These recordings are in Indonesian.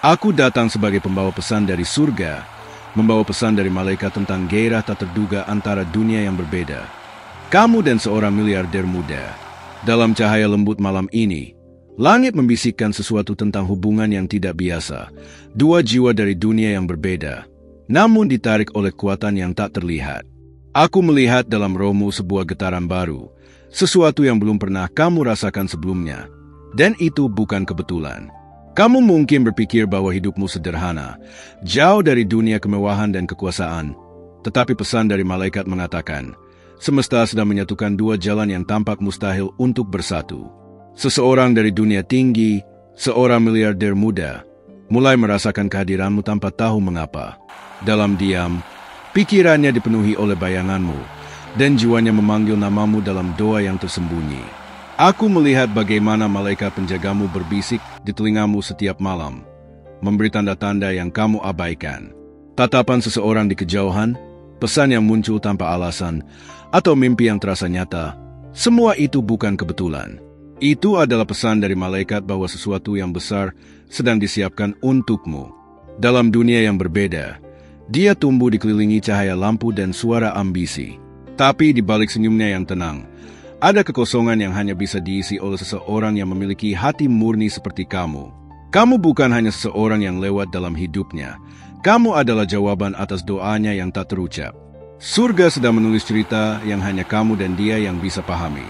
Aku datang sebagai pembawa pesan dari surga, membawa pesan dari malaikat tentang gairah tak terduga antara dunia yang berbeda. Kamu dan seorang miliarder muda. Dalam cahaya lembut malam ini, langit membisikkan sesuatu tentang hubungan yang tidak biasa. Dua jiwa dari dunia yang berbeda, namun ditarik oleh kekuatan yang tak terlihat. Aku melihat dalam rohmu sebuah getaran baru, sesuatu yang belum pernah kamu rasakan sebelumnya. Dan itu bukan kebetulan. Kamu mungkin berpikir bahwa hidupmu sederhana, jauh dari dunia kemewahan dan kekuasaan. Tetapi pesan dari malaikat mengatakan, semesta sedang menyatukan dua jalan yang tampak mustahil untuk bersatu. Seseorang dari dunia tinggi, seorang miliarder muda, mulai merasakan kehadiranmu tanpa tahu mengapa. Dalam diam, pikirannya dipenuhi oleh bayanganmu, dan jiwanya memanggil namamu dalam doa yang tersembunyi. Aku melihat bagaimana malaikat penjagamu berbisik di telingamu setiap malam, memberi tanda-tanda yang kamu abaikan. Tatapan seseorang di kejauhan, pesan yang muncul tanpa alasan, atau mimpi yang terasa nyata, semua itu bukan kebetulan. Itu adalah pesan dari malaikat bahwa sesuatu yang besar sedang disiapkan untukmu. Dalam dunia yang berbeda, dia tumbuh dikelilingi cahaya lampu dan suara ambisi. Tapi di balik senyumnya yang tenang, ada kekosongan yang hanya bisa diisi oleh seseorang yang memiliki hati murni seperti kamu. Kamu bukan hanya seseorang yang lewat dalam hidupnya. Kamu adalah jawaban atas doanya yang tak terucap. Surga sedang menulis cerita yang hanya kamu dan dia yang bisa pahami.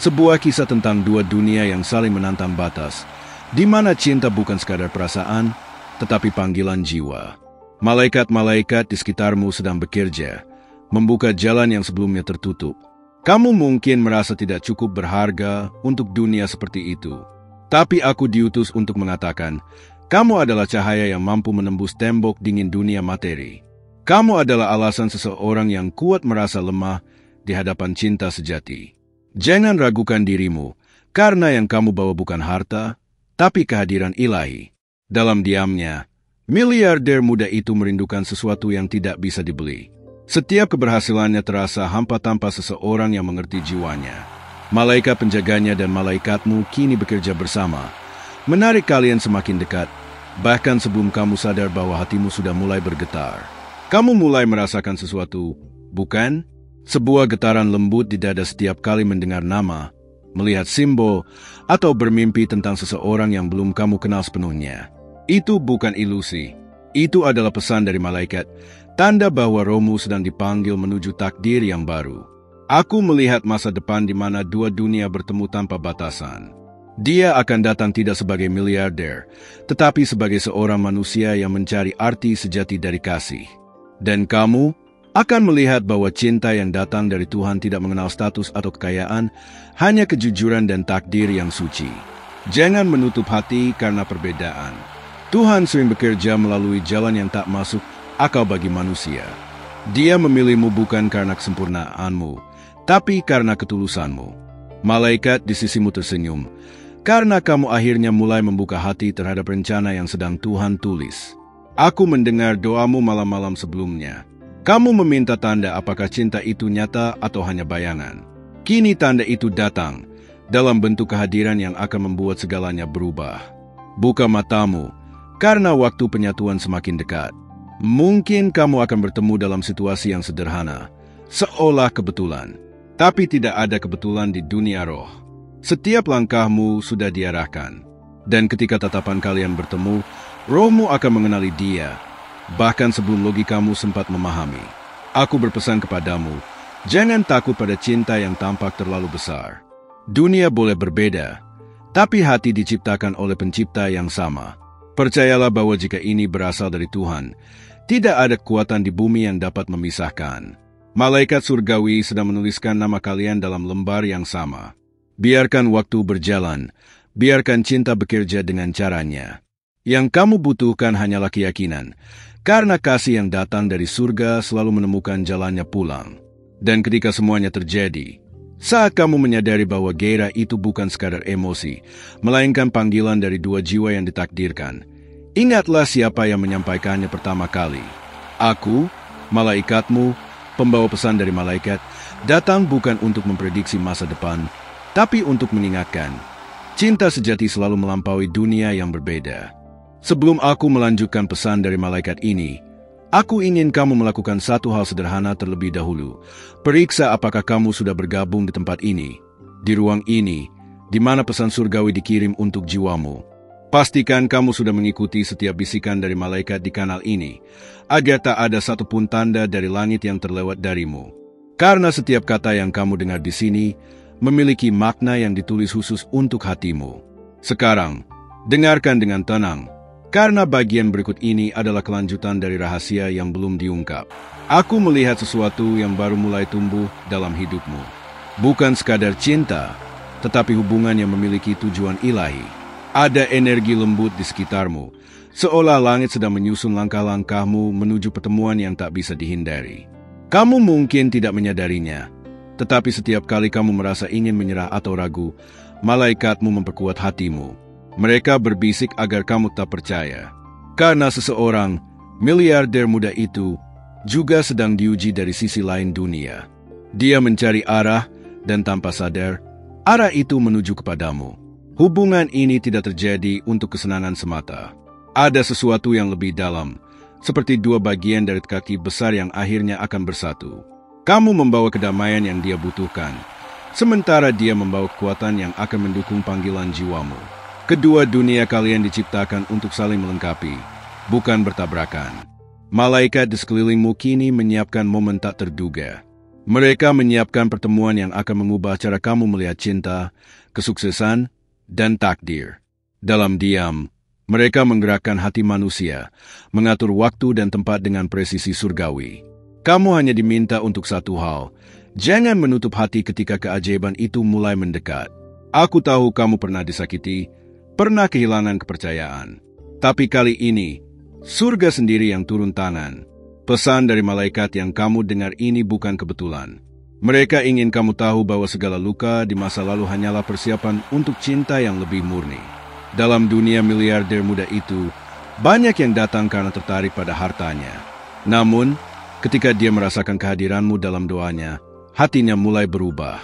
Sebuah kisah tentang dua dunia yang saling menantang batas, di mana cinta bukan sekadar perasaan, tetapi panggilan jiwa. Malaikat-malaikat di sekitarmu sedang bekerja, membuka jalan yang sebelumnya tertutup. Kamu mungkin merasa tidak cukup berharga untuk dunia seperti itu. Tapi aku diutus untuk mengatakan, kamu adalah cahaya yang mampu menembus tembok dingin dunia materi. Kamu adalah alasan seseorang yang kuat merasa lemah di hadapan cinta sejati. Jangan ragukan dirimu, karena yang kamu bawa bukan harta, tapi kehadiran ilahi. Dalam diamnya, miliarder muda itu merindukan sesuatu yang tidak bisa dibeli. Setiap keberhasilannya terasa hampa tanpa seseorang yang mengerti jiwanya. Malaikat penjaganya dan malaikatmu kini bekerja bersama, menarik kalian semakin dekat, bahkan sebelum kamu sadar bahwa hatimu sudah mulai bergetar. Kamu mulai merasakan sesuatu, bukan? Sebuah getaran lembut di dada setiap kali mendengar nama, melihat simbol, atau bermimpi tentang seseorang yang belum kamu kenal sepenuhnya. Itu bukan ilusi. Itu adalah pesan dari malaikat, tanda bahwa rohmu sedang dipanggil menuju takdir yang baru. Aku melihat masa depan di mana dua dunia bertemu tanpa batasan. Dia akan datang tidak sebagai miliarder, tetapi sebagai seorang manusia yang mencari arti sejati dari kasih. Dan kamu akan melihat bahwa cinta yang datang dari Tuhan tidak mengenal status atau kekayaan, hanya kejujuran dan takdir yang suci. Jangan menutup hati karena perbedaan. Tuhan sering bekerja melalui jalan yang tak masuk akal bagi manusia. Dia memilihmu bukan karena kesempurnaanmu, tapi karena ketulusanmu. Malaikat di sisimu tersenyum, karena kamu akhirnya mulai membuka hati terhadap rencana yang sedang Tuhan tulis. Aku mendengar doamu malam-malam sebelumnya. Kamu meminta tanda apakah cinta itu nyata atau hanya bayangan. Kini tanda itu datang, dalam bentuk kehadiran yang akan membuat segalanya berubah. Buka matamu, karena waktu penyatuan semakin dekat. Mungkin kamu akan bertemu dalam situasi yang sederhana, seolah kebetulan. Tapi tidak ada kebetulan di dunia roh. Setiap langkahmu sudah diarahkan. Dan ketika tatapan kalian bertemu, rohmu akan mengenali dia, bahkan sebelum logikamu sempat memahami. Aku berpesan kepadamu, jangan takut pada cinta yang tampak terlalu besar. Dunia boleh berbeda, tapi hati diciptakan oleh pencipta yang sama. Percayalah bahwa jika ini berasal dari Tuhan, tidak ada kekuatan di bumi yang dapat memisahkan. Malaikat surgawi sedang menuliskan nama kalian dalam lembar yang sama. Biarkan waktu berjalan, biarkan cinta bekerja dengan caranya. Yang kamu butuhkan hanyalah keyakinan, karena kasih yang datang dari surga selalu menemukan jalannya pulang. Dan ketika semuanya terjadi, saat kamu menyadari bahwa gairah itu bukan sekadar emosi, melainkan panggilan dari dua jiwa yang ditakdirkan, ingatlah siapa yang menyampaikannya pertama kali. Aku, malaikatmu, pembawa pesan dari malaikat, datang bukan untuk memprediksi masa depan, tapi untuk mengingatkan, cinta sejati selalu melampaui dunia yang berbeda. Sebelum aku melanjutkan pesan dari malaikat ini, aku ingin kamu melakukan satu hal sederhana terlebih dahulu. Periksa apakah kamu sudah bergabung di tempat ini, di ruang ini, di mana pesan surgawi dikirim untuk jiwamu. Pastikan kamu sudah mengikuti setiap bisikan dari malaikat di kanal ini, agar tak ada satupun tanda dari langit yang terlewat darimu. Karena setiap kata yang kamu dengar di sini memiliki makna yang ditulis khusus untuk hatimu. Sekarang, dengarkan dengan tenang, karena bagian berikut ini adalah kelanjutan dari rahasia yang belum diungkap. Aku melihat sesuatu yang baru mulai tumbuh dalam hidupmu. Bukan sekadar cinta, tetapi hubungan yang memiliki tujuan ilahi. Ada energi lembut di sekitarmu, seolah langit sedang menyusun langkah-langkahmu menuju pertemuan yang tak bisa dihindari. Kamu mungkin tidak menyadarinya, tetapi setiap kali kamu merasa ingin menyerah atau ragu, malaikatmu memperkuat hatimu. Mereka berbisik agar kamu tak percaya. Karena seseorang, miliarder muda itu, juga sedang diuji dari sisi lain dunia. Dia mencari arah, dan tanpa sadar, arah itu menuju kepadamu. Hubungan ini tidak terjadi untuk kesenangan semata. Ada sesuatu yang lebih dalam, seperti dua bagian dari kaki besar yang akhirnya akan bersatu. Kamu membawa kedamaian yang dia butuhkan, sementara dia membawa kekuatan yang akan mendukung panggilan jiwamu. Kedua dunia kalian diciptakan untuk saling melengkapi, bukan bertabrakan. Malaikat di sekelilingmu kini menyiapkan momen tak terduga. Mereka menyiapkan pertemuan yang akan mengubah cara kamu melihat cinta, kesuksesan, dan takdir. Dalam diam, mereka menggerakkan hati manusia, mengatur waktu dan tempat dengan presisi surgawi. Kamu hanya diminta untuk satu hal, jangan menutup hati ketika keajaiban itu mulai mendekat. Aku tahu kamu pernah disakiti, pernah kehilangan kepercayaan. Tapi kali ini, surga sendiri yang turun tangan. Pesan dari malaikat yang kamu dengar ini bukan kebetulan. Mereka ingin kamu tahu bahwa segala luka di masa lalu hanyalah persiapan untuk cinta yang lebih murni. Dalam dunia miliarder muda itu, banyak yang datang karena tertarik pada hartanya. Namun, ketika dia merasakan kehadiranmu dalam doanya, hatinya mulai berubah.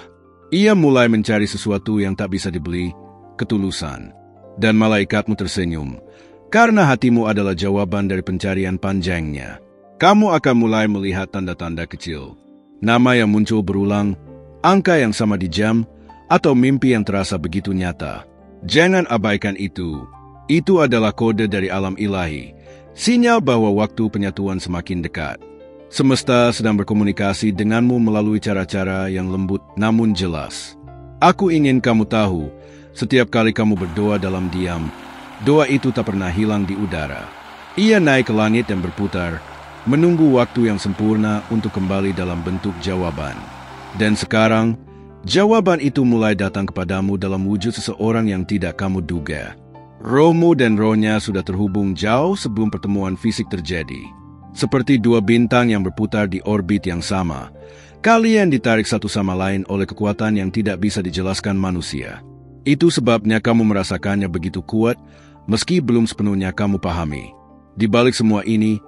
Ia mulai mencari sesuatu yang tak bisa dibeli, ketulusan. Dan malaikatmu tersenyum, karena hatimu adalah jawaban dari pencarian panjangnya. Kamu akan mulai melihat tanda-tanda kecil. Nama yang muncul berulang, angka yang sama di jam, atau mimpi yang terasa begitu nyata. Jangan abaikan itu. Itu adalah kode dari alam ilahi, sinyal bahwa waktu penyatuan semakin dekat. Semesta sedang berkomunikasi denganmu melalui cara-cara yang lembut namun jelas. Aku ingin kamu tahu, setiap kali kamu berdoa dalam diam, doa itu tak pernah hilang di udara. Ia naik ke langit dan berputar, menunggu waktu yang sempurna untuk kembali dalam bentuk jawaban. Dan sekarang, jawaban itu mulai datang kepadamu dalam wujud seseorang yang tidak kamu duga. Rohmu dan rohnya sudah terhubung jauh sebelum pertemuan fisik terjadi. Seperti dua bintang yang berputar di orbit yang sama, kalian ditarik satu sama lain oleh kekuatan yang tidak bisa dijelaskan manusia. Itu sebabnya kamu merasakannya begitu kuat, meski belum sepenuhnya kamu pahami. Di balik semua ini,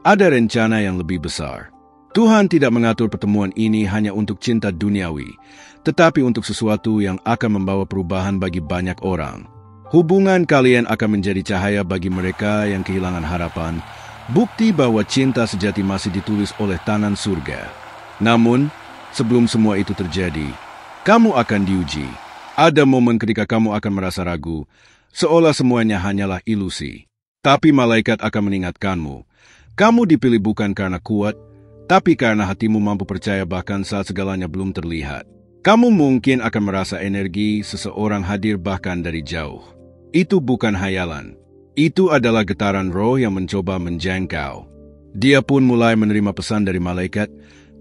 ada rencana yang lebih besar. Tuhan tidak mengatur pertemuan ini hanya untuk cinta duniawi, tetapi untuk sesuatu yang akan membawa perubahan bagi banyak orang. Hubungan kalian akan menjadi cahaya bagi mereka yang kehilangan harapan, bukti bahwa cinta sejati masih ditulis oleh tangan surga. Namun, sebelum semua itu terjadi, kamu akan diuji. Ada momen ketika kamu akan merasa ragu, seolah semuanya hanyalah ilusi. Tapi malaikat akan mengingatkanmu, kamu dipilih bukan karena kuat, tapi karena hatimu mampu percaya bahkan saat segalanya belum terlihat. Kamu mungkin akan merasa energi seseorang hadir bahkan dari jauh. Itu bukan hayalan. Itu adalah getaran roh yang mencoba menjangkau. Dia pun mulai menerima pesan dari malaikat,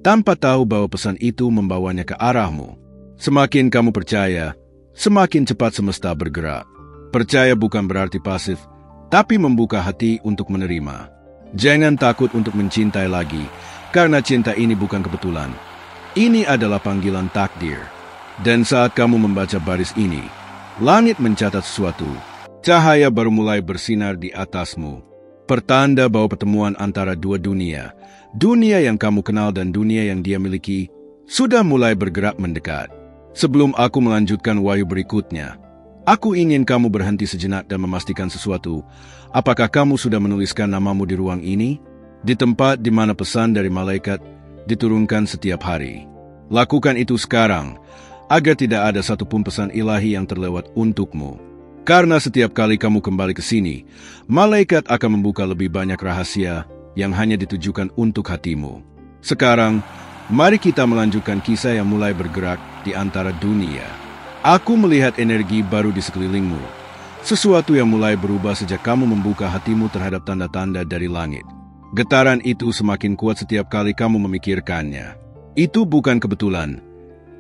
tanpa tahu bahwa pesan itu membawanya ke arahmu. Semakin kamu percaya, semakin cepat semesta bergerak. Percaya bukan berarti pasif, tapi membuka hati untuk menerima. Jangan takut untuk mencintai lagi, karena cinta ini bukan kebetulan. Ini adalah panggilan takdir. Dan saat kamu membaca baris ini, langit mencatat sesuatu. Cahaya baru mulai bersinar di atasmu. Pertanda bahwa pertemuan antara dua dunia, dunia yang kamu kenal dan dunia yang dia miliki, sudah mulai bergerak mendekat. Sebelum aku melanjutkan wahyu berikutnya, Aku ingin kamu berhenti sejenak dan memastikan sesuatu. Apakah kamu sudah menuliskan namamu di ruang ini? Di tempat di mana pesan dari malaikat diturunkan setiap hari. Lakukan itu sekarang, agar tidak ada satupun pesan ilahi yang terlewat untukmu. Karena setiap kali kamu kembali ke sini, malaikat akan membuka lebih banyak rahasia yang hanya ditujukan untuk hatimu. Sekarang, mari kita melanjutkan kisah yang mulai bergerak di antara dunia. Aku melihat energi baru di sekelilingmu. Sesuatu yang mulai berubah sejak kamu membuka hatimu terhadap tanda-tanda dari langit. Getaran itu semakin kuat setiap kali kamu memikirkannya. Itu bukan kebetulan.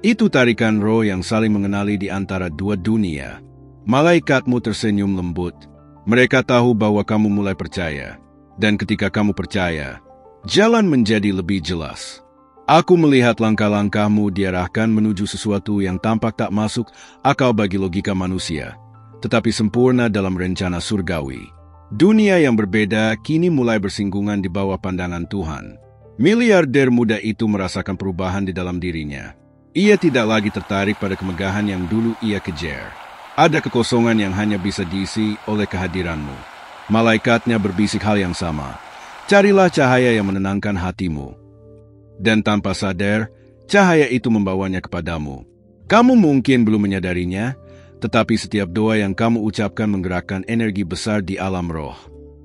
Itu tarikan roh yang saling mengenali di antara dua dunia. Malaikatmu tersenyum lembut. Mereka tahu bahwa kamu mulai percaya. Dan ketika kamu percaya, jalan menjadi lebih jelas. Aku melihat langkah-langkahmu diarahkan menuju sesuatu yang tampak tak masuk akal bagi logika manusia, tetapi sempurna dalam rencana surgawi. Dunia yang berbeda kini mulai bersinggungan di bawah pandangan Tuhan. Miliarder muda itu merasakan perubahan di dalam dirinya. Ia tidak lagi tertarik pada kemegahan yang dulu ia kejar. Ada kekosongan yang hanya bisa diisi oleh kehadiranmu. Malaikatnya berbisik hal yang sama. Carilah cahaya yang menenangkan hatimu. Dan tanpa sadar, cahaya itu membawanya kepadamu. Kamu mungkin belum menyadarinya, tetapi setiap doa yang kamu ucapkan menggerakkan energi besar di alam roh.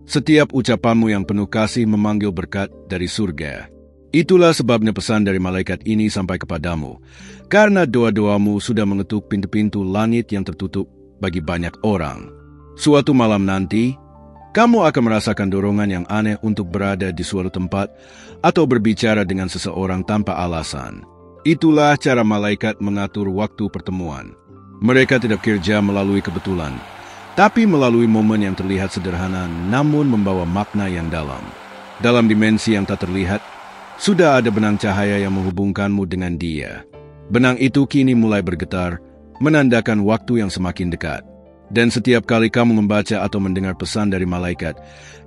Setiap ucapanmu yang penuh kasih memanggil berkat dari surga. Itulah sebabnya pesan dari malaikat ini sampai kepadamu, karena doa-doamu sudah mengetuk pintu-pintu langit yang tertutup bagi banyak orang. Suatu malam nanti, kamu akan merasakan dorongan yang aneh untuk berada di suatu tempat atau berbicara dengan seseorang tanpa alasan. Itulah cara malaikat mengatur waktu pertemuan. Mereka tidak kerja melalui kebetulan, tapi melalui momen yang terlihat sederhana namun membawa makna yang dalam. Dalam dimensi yang tak terlihat, sudah ada benang cahaya yang menghubungkanmu dengan dia. Benang itu kini mulai bergetar, menandakan waktu yang semakin dekat. Dan setiap kali kamu membaca atau mendengar pesan dari malaikat,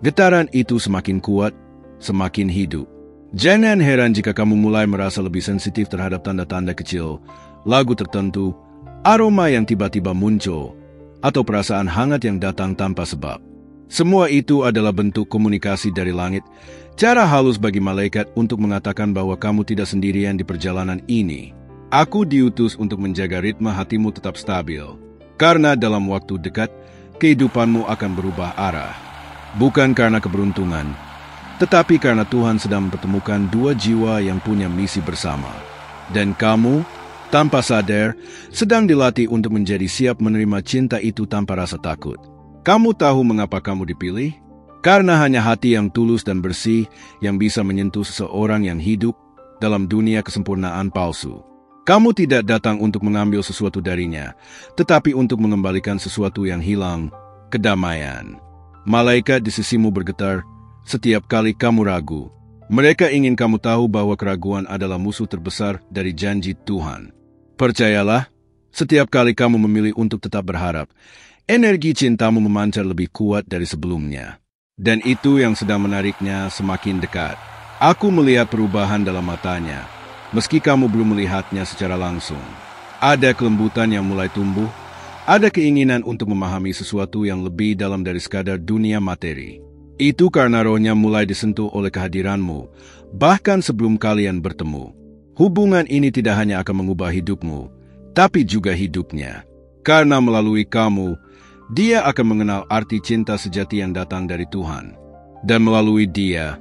getaran itu semakin kuat, semakin hidup. Jangan heran jika kamu mulai merasa lebih sensitif terhadap tanda-tanda kecil, lagu tertentu, aroma yang tiba-tiba muncul, atau perasaan hangat yang datang tanpa sebab. Semua itu adalah bentuk komunikasi dari langit, cara halus bagi malaikat untuk mengatakan bahwa kamu tidak sendirian di perjalanan ini. Aku diutus untuk menjaga ritme hatimu tetap stabil. Karena dalam waktu dekat, kehidupanmu akan berubah arah. Bukan karena keberuntungan, tetapi karena Tuhan sedang mempertemukan dua jiwa yang punya misi bersama. Dan kamu, tanpa sadar, sedang dilatih untuk menjadi siap menerima cinta itu tanpa rasa takut. Kamu tahu mengapa kamu dipilih? Karena hanya hati yang tulus dan bersih yang bisa menyentuh seseorang yang hidup dalam dunia kesempurnaan palsu. Kamu tidak datang untuk mengambil sesuatu darinya, tetapi untuk mengembalikan sesuatu yang hilang, kedamaian. Malaikat di sisimu bergetar setiap kali kamu ragu. Mereka ingin kamu tahu bahwa keraguan adalah musuh terbesar dari janji Tuhan. Percayalah, setiap kali kamu memilih untuk tetap berharap, energi cintamu memancar lebih kuat dari sebelumnya. Dan itu yang sedang menariknya semakin dekat. Aku melihat perubahan dalam matanya. Meski kamu belum melihatnya secara langsung, ada kelembutan yang mulai tumbuh, ada keinginan untuk memahami sesuatu yang lebih dalam dari sekadar dunia materi. Itu karena rohnya mulai disentuh oleh kehadiranmu, bahkan sebelum kalian bertemu. Hubungan ini tidak hanya akan mengubah hidupmu, tapi juga hidupnya. Karena melalui kamu, dia akan mengenal arti cinta sejati yang datang dari Tuhan. Dan melalui dia,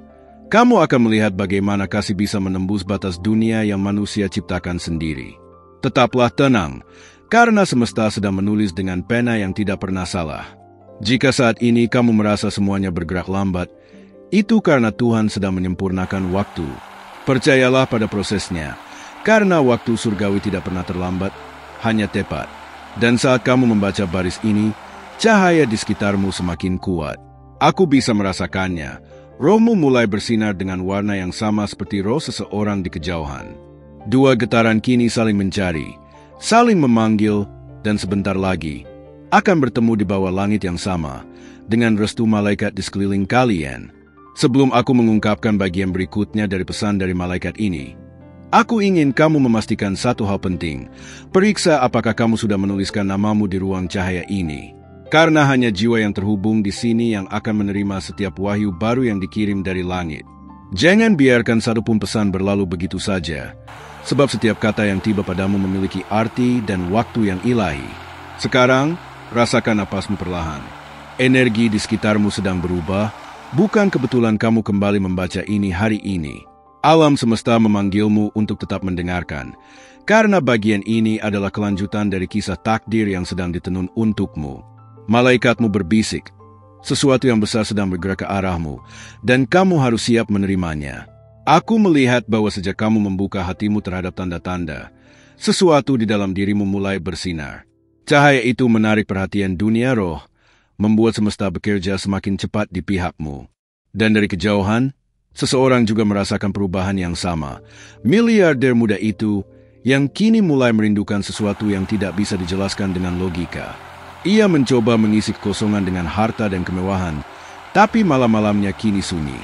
kamu akan melihat bagaimana kasih bisa menembus batas dunia yang manusia ciptakan sendiri. Tetaplah tenang, karena semesta sedang menulis dengan pena yang tidak pernah salah. Jika saat ini kamu merasa semuanya bergerak lambat, itu karena Tuhan sedang menyempurnakan waktu. Percayalah pada prosesnya, karena waktu surgawi tidak pernah terlambat, hanya tepat. Dan saat kamu membaca baris ini, cahaya di sekitarmu semakin kuat. Aku bisa merasakannya. Rohmu mulai bersinar dengan warna yang sama seperti roh seseorang di kejauhan. Dua getaran kini saling mencari, saling memanggil, dan sebentar lagi akan bertemu di bawah langit yang sama dengan restu malaikat di sekeliling kalian. Sebelum aku mengungkapkan bagian berikutnya dari pesan dari malaikat ini, Aku ingin kamu memastikan satu hal penting. Periksa apakah kamu sudah menuliskan namamu di ruang cahaya ini. Karena hanya jiwa yang terhubung di sini yang akan menerima setiap wahyu baru yang dikirim dari langit. Jangan biarkan satupun pesan berlalu begitu saja. Sebab setiap kata yang tiba padamu memiliki arti dan waktu yang ilahi. Sekarang, rasakan napasmu perlahan. Energi di sekitarmu sedang berubah. Bukan kebetulan kamu kembali membaca ini hari ini. Alam semesta memanggilmu untuk tetap mendengarkan, karena bagian ini adalah kelanjutan dari kisah takdir yang sedang ditenun untukmu. Malaikatmu berbisik, sesuatu yang besar sedang bergerak ke arahmu, dan kamu harus siap menerimanya. Aku melihat bahwa sejak kamu membuka hatimu terhadap tanda-tanda, sesuatu di dalam dirimu mulai bersinar. Cahaya itu menarik perhatian dunia roh, membuat semesta bekerja semakin cepat di pihakmu. Dan dari kejauhan, seseorang juga merasakan perubahan yang sama. Miliarder muda itu yang kini mulai merindukan sesuatu yang tidak bisa dijelaskan dengan logika. Ia mencoba mengisi kekosongan dengan harta dan kemewahan, tapi malam-malamnya kini sunyi.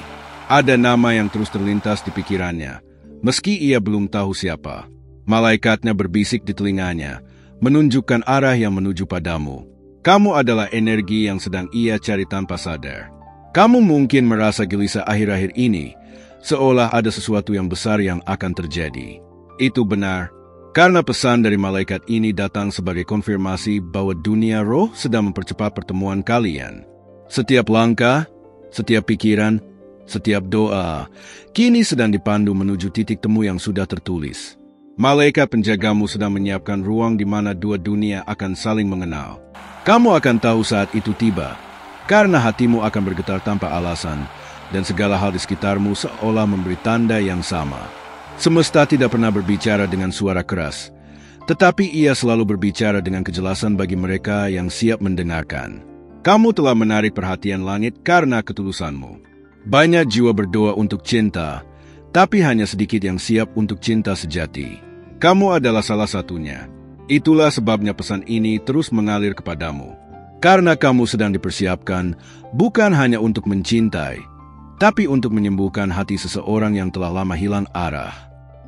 Ada nama yang terus terlintas di pikirannya, meski ia belum tahu siapa. Malaikatnya berbisik di telinganya, menunjukkan arah yang menuju padamu. Kamu adalah energi yang sedang ia cari tanpa sadar. Kamu mungkin merasa gelisah akhir-akhir ini, seolah ada sesuatu yang besar yang akan terjadi. Itu benar, karena pesan dari malaikat ini datang sebagai konfirmasi bahwa dunia roh sedang mempercepat pertemuan kalian. Setiap langkah, setiap pikiran, setiap doa, kini sedang dipandu menuju titik temu yang sudah tertulis. Malaikat penjagamu sedang menyiapkan ruang di mana dua dunia akan saling mengenal. Kamu akan tahu saat itu tiba, karena hatimu akan bergetar tanpa alasan, dan segala hal di sekitarmu seolah memberi tanda yang sama. Semesta tidak pernah berbicara dengan suara keras, tetapi ia selalu berbicara dengan kejelasan bagi mereka yang siap mendengarkan. Kamu telah menarik perhatian langit karena ketulusanmu. Banyak jiwa berdoa untuk cinta, tapi hanya sedikit yang siap untuk cinta sejati. Kamu adalah salah satunya. Itulah sebabnya pesan ini terus mengalir kepadamu. Karena kamu sedang dipersiapkan bukan hanya untuk mencintai, tapi untuk menyembuhkan hati seseorang yang telah lama hilang arah.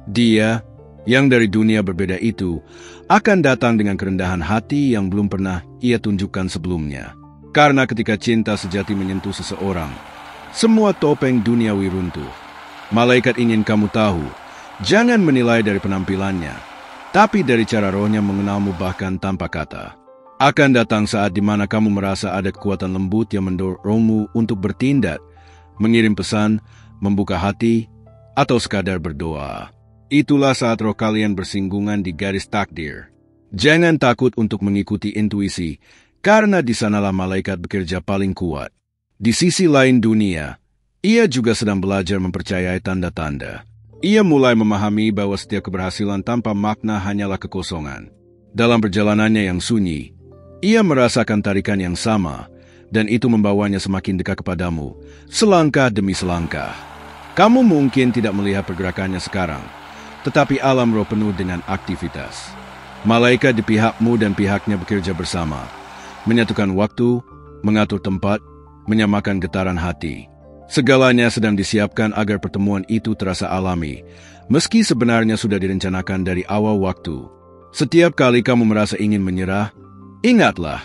Dia, yang dari dunia berbeda itu, akan datang dengan kerendahan hati yang belum pernah ia tunjukkan sebelumnya. Karena ketika cinta sejati menyentuh seseorang, semua topeng duniawi runtuh. Malaikat ingin kamu tahu, jangan menilai dari penampilannya, tapi dari cara rohnya mengenalmu bahkan tanpa kata. Akan datang saat di mana kamu merasa ada kekuatan lembut yang mendorongmu untuk bertindak, mengirim pesan, membuka hati, atau sekadar berdoa. Itulah saat roh kalian bersinggungan di garis takdir. Jangan takut untuk mengikuti intuisi, karena di sanalah malaikat bekerja paling kuat. Di sisi lain dunia, ia juga sedang belajar mempercayai tanda-tanda. Ia mulai memahami bahwa setiap keberhasilan tanpa makna hanyalah kekosongan. Dalam perjalanannya yang sunyi, ia merasakan tarikan yang sama, dan itu membawanya semakin dekat kepadamu, selangkah demi selangkah. Kamu mungkin tidak melihat pergerakannya sekarang, tetapi alam roh penuh dengan aktivitas. Malaikat di pihakmu dan pihaknya bekerja bersama, menyatukan waktu, mengatur tempat, menyamakan getaran hati. Segalanya sedang disiapkan agar pertemuan itu terasa alami, meski sebenarnya sudah direncanakan dari awal waktu. Setiap kali kamu merasa ingin menyerah, ingatlah,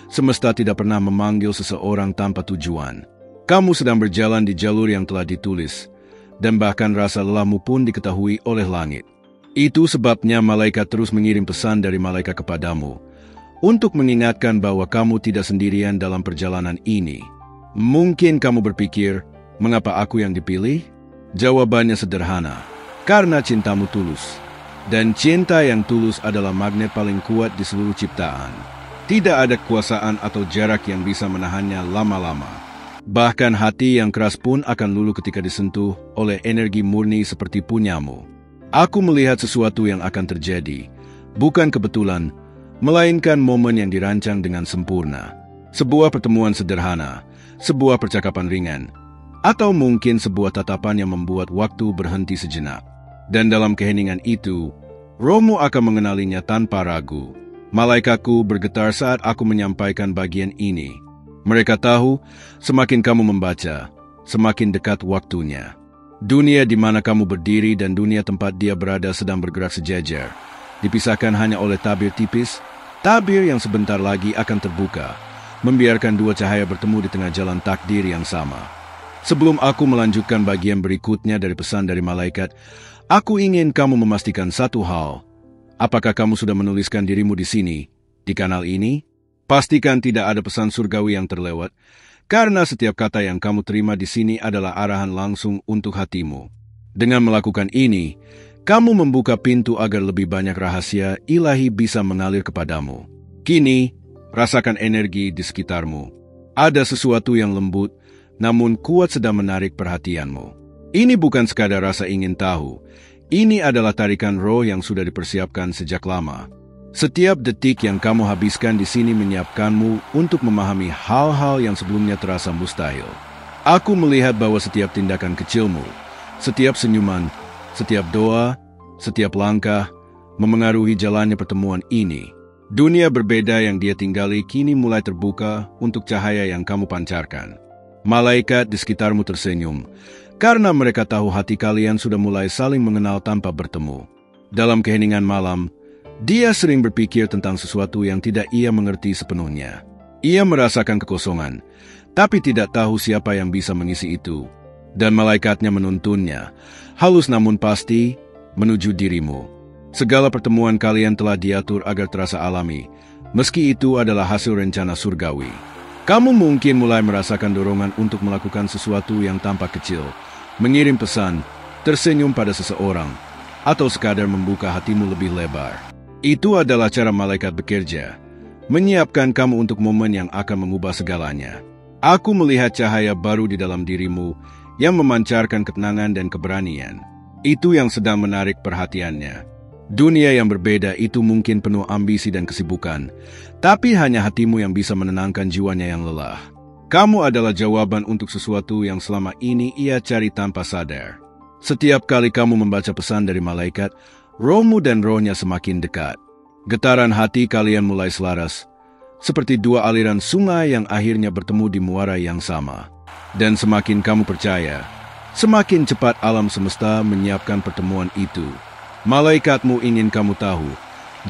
semesta tidak pernah memanggil seseorang tanpa tujuan. Kamu sedang berjalan di jalur yang telah ditulis, dan bahkan rasa lelahmu pun diketahui oleh langit. Itu sebabnya malaikat terus mengirim pesan dari malaikat kepadamu, untuk mengingatkan bahwa kamu tidak sendirian dalam perjalanan ini. Mungkin kamu berpikir, mengapa aku yang dipilih? Jawabannya sederhana, karena cintamu tulus. Dan cinta yang tulus adalah magnet paling kuat di seluruh ciptaan. Tidak ada kekuasaan atau jarak yang bisa menahannya lama-lama. Bahkan hati yang keras pun akan luluh ketika disentuh oleh energi murni seperti punyamu. Aku melihat sesuatu yang akan terjadi, bukan kebetulan, melainkan momen yang dirancang dengan sempurna. Sebuah pertemuan sederhana, sebuah percakapan ringan, atau mungkin sebuah tatapan yang membuat waktu berhenti sejenak. Dan dalam keheningan itu, rohmu akan mengenalinya tanpa ragu. Malaikatku bergetar saat aku menyampaikan bagian ini. Mereka tahu, semakin kamu membaca, semakin dekat waktunya. Dunia di mana kamu berdiri dan dunia tempat dia berada sedang bergerak sejajar. Dipisahkan hanya oleh tabir tipis, tabir yang sebentar lagi akan terbuka, membiarkan dua cahaya bertemu di tengah jalan takdir yang sama. Sebelum aku melanjutkan bagian berikutnya dari pesan dari malaikat, aku ingin kamu memastikan satu hal. Apakah kamu sudah menuliskan dirimu di sini, di kanal ini? Pastikan tidak ada pesan surgawi yang terlewat, karena setiap kata yang kamu terima di sini adalah arahan langsung untuk hatimu. Dengan melakukan ini, kamu membuka pintu agar lebih banyak rahasia ilahi bisa mengalir kepadamu. Kini, rasakan energi di sekitarmu. Ada sesuatu yang lembut, namun kuat sedang menarik perhatianmu. Ini bukan sekadar rasa ingin tahu. Ini adalah tarikan roh yang sudah dipersiapkan sejak lama. Setiap detik yang kamu habiskan di sini menyiapkanmu untuk memahami hal-hal yang sebelumnya terasa mustahil. Aku melihat bahwa setiap tindakan kecilmu, setiap senyuman, setiap doa, setiap langkah, memengaruhi jalannya pertemuan ini. Dunia berbeda yang dia tinggali kini mulai terbuka untuk cahaya yang kamu pancarkan. Malaikat di sekitarmu tersenyum, karena mereka tahu hati kalian sudah mulai saling mengenal tanpa bertemu. Dalam keheningan malam, dia sering berpikir tentang sesuatu yang tidak ia mengerti sepenuhnya. Ia merasakan kekosongan, tapi tidak tahu siapa yang bisa mengisi itu. Dan malaikatnya menuntunnya, halus namun pasti, menuju dirimu. Segala pertemuan kalian telah diatur agar terasa alami, meski itu adalah hasil rencana surgawi. Kamu mungkin mulai merasakan dorongan untuk melakukan sesuatu yang tampak kecil, mengirim pesan, tersenyum pada seseorang, atau sekadar membuka hatimu lebih lebar. Itu adalah cara malaikat bekerja, menyiapkan kamu untuk momen yang akan mengubah segalanya. Aku melihat cahaya baru di dalam dirimu yang memancarkan ketenangan dan keberanian. Itu yang sedang menarik perhatiannya. Dunia yang berbeda itu mungkin penuh ambisi dan kesibukan, tapi hanya hatimu yang bisa menenangkan jiwanya yang lelah. Kamu adalah jawaban untuk sesuatu yang selama ini ia cari tanpa sadar. Setiap kali kamu membaca pesan dari malaikat, rohmu dan rohnya semakin dekat. Getaran hati kalian mulai selaras, seperti dua aliran sungai yang akhirnya bertemu di muara yang sama. Dan semakin kamu percaya, semakin cepat alam semesta menyiapkan pertemuan itu. Malaikatmu ingin kamu tahu,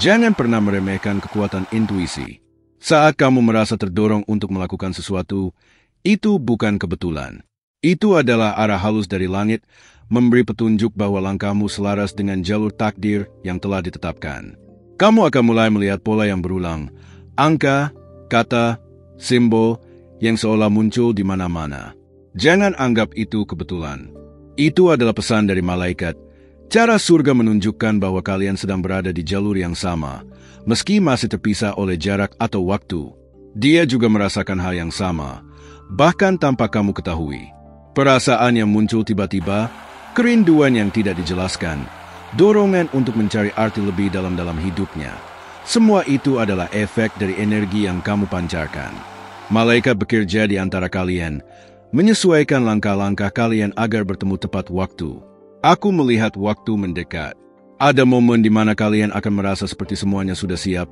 jangan pernah meremehkan kekuatan intuisi. Saat kamu merasa terdorong untuk melakukan sesuatu, itu bukan kebetulan. Itu adalah arah halus dari langit, memberi petunjuk bahwa langkahmu selaras dengan jalur takdir yang telah ditetapkan. Kamu akan mulai melihat pola yang berulang, angka, kata, simbol yang seolah muncul di mana-mana. Jangan anggap itu kebetulan. Itu adalah pesan dari malaikat. Cara surga menunjukkan bahwa kalian sedang berada di jalur yang sama, meski masih terpisah oleh jarak atau waktu. Dia juga merasakan hal yang sama, bahkan tanpa kamu ketahui. Perasaan yang muncul tiba-tiba, kerinduan yang tidak dijelaskan, dorongan untuk mencari arti lebih dalam hidupnya. Semua itu adalah efek dari energi yang kamu pancarkan. Malaikat bekerja di antara kalian, menyesuaikan langkah-langkah kalian agar bertemu tepat waktu. Aku melihat waktu mendekat. Ada momen di mana kalian akan merasa seperti semuanya sudah siap,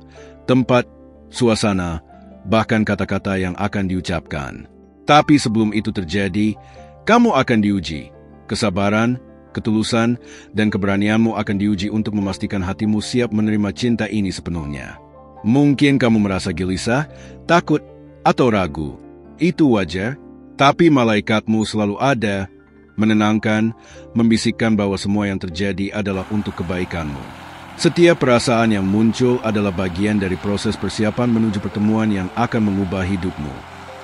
tempat, suasana, bahkan kata-kata yang akan diucapkan. Tapi sebelum itu terjadi, kamu akan diuji. Kesabaran, ketulusan, dan keberanianmu akan diuji untuk memastikan hatimu siap menerima cinta ini sepenuhnya. Mungkin kamu merasa gelisah, takut, atau ragu. Itu wajar, tapi malaikatmu selalu ada, menenangkan, membisikkan bahwa semua yang terjadi adalah untuk kebaikanmu. Setiap perasaan yang muncul adalah bagian dari proses persiapan menuju pertemuan yang akan mengubah hidupmu.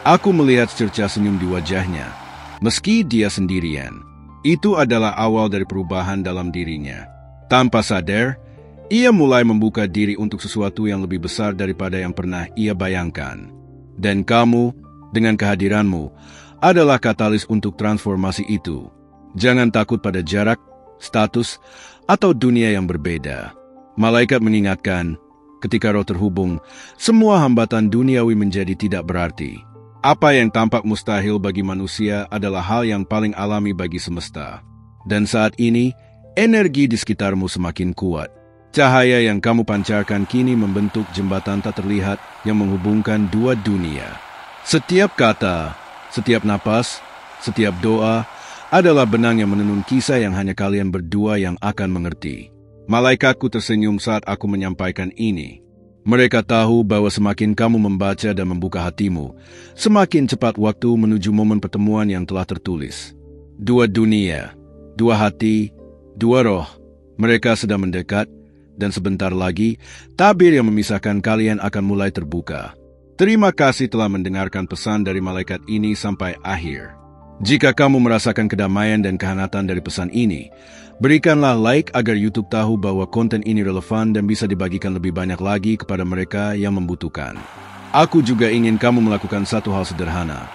Aku melihat secercah senyum di wajahnya, meski dia sendirian. Itu adalah awal dari perubahan dalam dirinya. Tanpa sadar, ia mulai membuka diri untuk sesuatu yang lebih besar daripada yang pernah ia bayangkan. Dan kamu, dengan kehadiranmu, adalah katalis untuk transformasi itu. Jangan takut pada jarak, status, atau dunia yang berbeda. Malaikat mengingatkan, ketika roh terhubung, semua hambatan duniawi menjadi tidak berarti. Apa yang tampak mustahil bagi manusia adalah hal yang paling alami bagi semesta. Dan saat ini, energi di sekitarmu semakin kuat. Cahaya yang kamu pancarkan kini membentuk jembatan tak terlihat yang menghubungkan dua dunia. Setiap kata, setiap napas, setiap doa, adalah benang yang menenun kisah yang hanya kalian berdua yang akan mengerti. Malaikatku tersenyum saat aku menyampaikan ini. Mereka tahu bahwa semakin kamu membaca dan membuka hatimu, semakin cepat waktu menuju momen pertemuan yang telah tertulis. Dua dunia, dua hati, dua roh, mereka sedang mendekat, dan sebentar lagi, tabir yang memisahkan kalian akan mulai terbuka. Terima kasih telah mendengarkan pesan dari malaikat ini sampai akhir. Jika kamu merasakan kedamaian dan kehangatan dari pesan ini, berikanlah like agar YouTube tahu bahwa konten ini relevan dan bisa dibagikan lebih banyak lagi kepada mereka yang membutuhkan. Aku juga ingin kamu melakukan satu hal sederhana.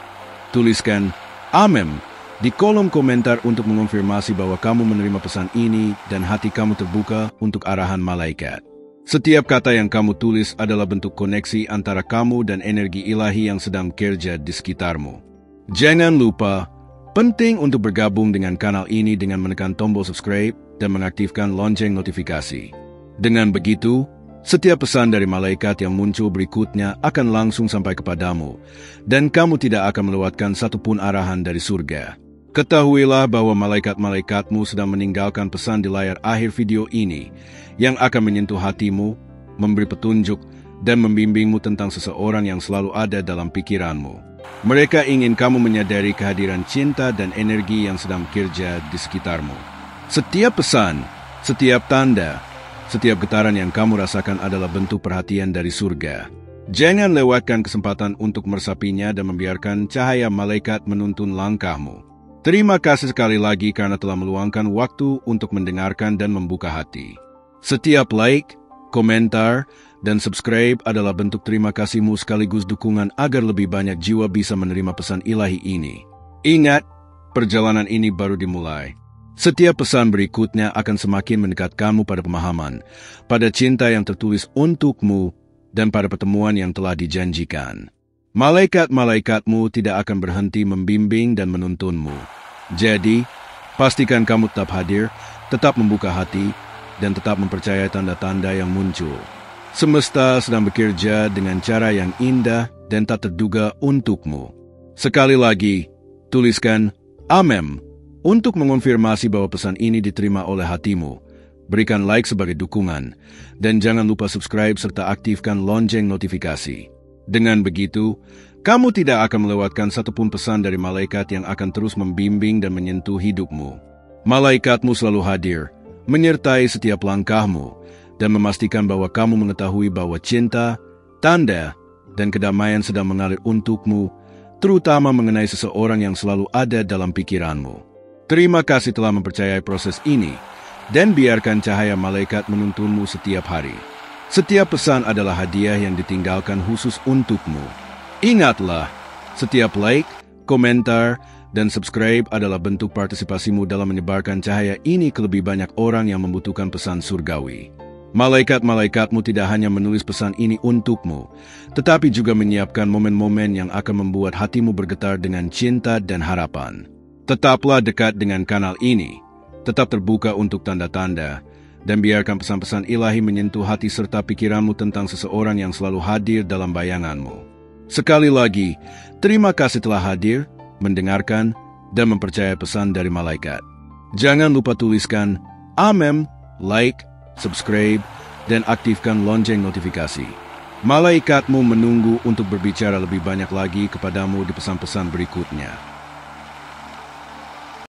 Tuliskan "Amen" di kolom komentar untuk mengonfirmasi bahwa kamu menerima pesan ini dan hati kamu terbuka untuk arahan malaikat. Setiap kata yang kamu tulis adalah bentuk koneksi antara kamu dan energi ilahi yang sedang bekerja di sekitarmu. Jangan lupa, penting untuk bergabung dengan kanal ini dengan menekan tombol subscribe dan mengaktifkan lonceng notifikasi. Dengan begitu, setiap pesan dari malaikat yang muncul berikutnya akan langsung sampai kepadamu, dan kamu tidak akan melewatkan satupun arahan dari surga. Ketahuilah bahwa malaikat-malaikatmu sedang meninggalkan pesan di layar akhir video ini yang akan menyentuh hatimu, memberi petunjuk, dan membimbingmu tentang seseorang yang selalu ada dalam pikiranmu. Mereka ingin kamu menyadari kehadiran cinta dan energi yang sedang bekerja di sekitarmu. Setiap pesan, setiap tanda, setiap getaran yang kamu rasakan adalah bentuk perhatian dari surga. Jangan lewatkan kesempatan untuk meresapinya dan membiarkan cahaya malaikat menuntun langkahmu. Terima kasih sekali lagi karena telah meluangkan waktu untuk mendengarkan dan membuka hati. Setiap like, komentar, dan subscribe adalah bentuk terima kasihmu sekaligus dukungan agar lebih banyak jiwa bisa menerima pesan ilahi ini. Ingat, perjalanan ini baru dimulai. Setiap pesan berikutnya akan semakin mendekatkanmu pada pemahaman, pada cinta yang tertulis untukmu, dan pada pertemuan yang telah dijanjikan. Malaikat-malaikatmu tidak akan berhenti membimbing dan menuntunmu. Jadi, pastikan kamu tetap hadir, tetap membuka hati, dan tetap mempercayai tanda-tanda yang muncul. Semesta sedang bekerja dengan cara yang indah dan tak terduga untukmu. Sekali lagi, tuliskan "Amen" untuk mengonfirmasi bahwa pesan ini diterima oleh hatimu. Berikan like sebagai dukungan, dan jangan lupa subscribe serta aktifkan lonceng notifikasi. Dengan begitu, kamu tidak akan melewatkan satupun pesan dari malaikat yang akan terus membimbing dan menyentuh hidupmu. Malaikatmu selalu hadir, menyertai setiap langkahmu, dan memastikan bahwa kamu mengetahui bahwa cinta, tanda, dan kedamaian sedang mengalir untukmu, terutama mengenai seseorang yang selalu ada dalam pikiranmu. Terima kasih telah mempercayai proses ini, dan biarkan cahaya malaikat menuntunmu setiap hari. Setiap pesan adalah hadiah yang ditinggalkan khusus untukmu. Ingatlah, setiap like, komentar, dan subscribe adalah bentuk partisipasimu dalam menyebarkan cahaya ini ke lebih banyak orang yang membutuhkan pesan surgawi. Malaikat-malaikatmu tidak hanya menulis pesan ini untukmu, tetapi juga menyiapkan momen-momen yang akan membuat hatimu bergetar dengan cinta dan harapan. Tetaplah dekat dengan kanal ini, tetap terbuka untuk tanda-tanda, dan biarkan pesan-pesan ilahi menyentuh hati serta pikiranmu tentang seseorang yang selalu hadir dalam bayanganmu. Sekali lagi, terima kasih telah hadir, mendengarkan, dan mempercayai pesan dari malaikat. Jangan lupa tuliskan "Amen", like, subscribe, dan aktifkan lonceng notifikasi. Malaikatmu menunggu untuk berbicara lebih banyak lagi kepadamu di pesan-pesan berikutnya.